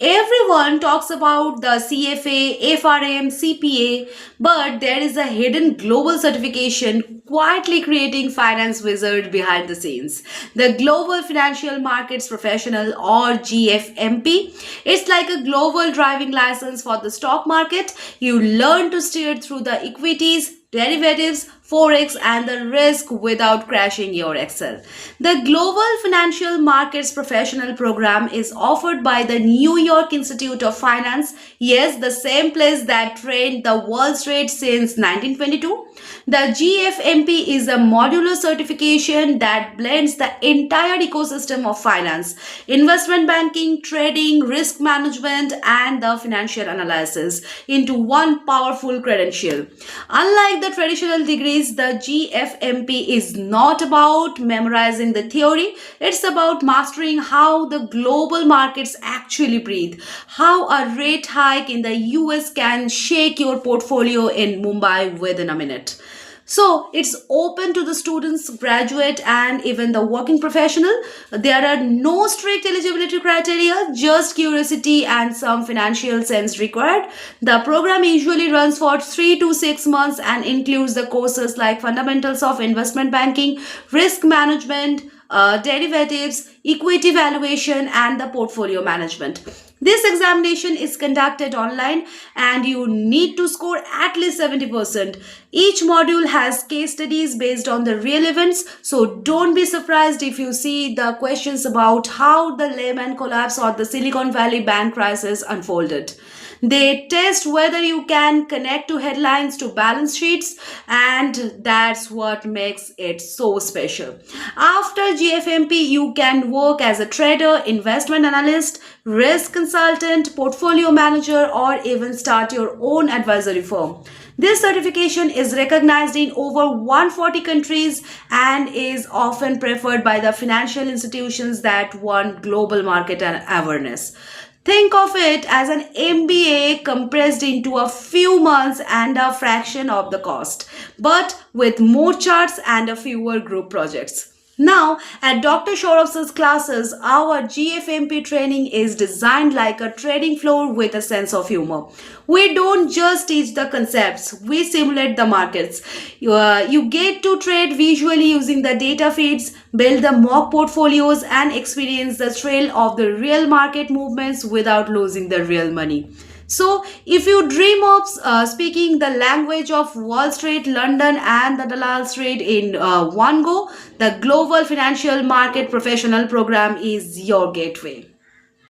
Everyone talks about the CFA, FRM, CPA, but there is a hidden global certification quietly creating finance wizard behind the scenes. The Global Financial Markets Professional or GFMP. It's like a global driving license for the stock market. You learn to steer through the equities, derivatives, forex, and the risk without crashing your Excel. The Global Financial Markets Professional Program is offered by the New York Institute of Finance. Yes, the same place that trained the Wall Street since 1922. The GFMP is a modular certification that blends the entire ecosystem of finance, investment banking, trading, risk management, and the financial analysis into one powerful credential. Unlike the traditional degrees, the GFMP is not about memorizing the theory, it's about mastering how the global markets actually breathe, how a rate hike in the US can shake your portfolio in Mumbai within a minute. So it's open to the students, graduate, and even the working professional. There are no strict eligibility criteria, just curiosity and some financial sense required. The program usually runs for 3 to 6 months and includes the courses like fundamentals of investment banking, risk management, derivatives, equity valuation, and the portfolio management. This examination is conducted online and you need to score at least 70%. Each module has case studies based on the real events, so don't be surprised if you see the questions about how the Lehman collapse or the Silicon Valley bank crisis unfolded. They test whether you can connect to headlines to balance sheets, and that's what makes it so special. After GFMP, you can work as a trader, investment analyst, risk consultant, portfolio manager, or even start your own advisory firm. This certification is recognized in over 140 countries and is often preferred by the financial institutions that want global market awareness. Think of it as an MBA compressed into a few months and a fraction of the cost, but with more charts and a fewer group projects. Now, at Dr. Shorob's classes, our GFMP training is designed like a trading floor with a sense of humor. We don't just teach the concepts, we simulate the markets. You get to trade visually using the data feeds, build the mock portfolios, and experience the thrill of the real market movements without losing the real money. So, if you dream of speaking the language of Wall Street, London, and the Dalal Street in one go, the Global Financial Market Professional Program is your gateway.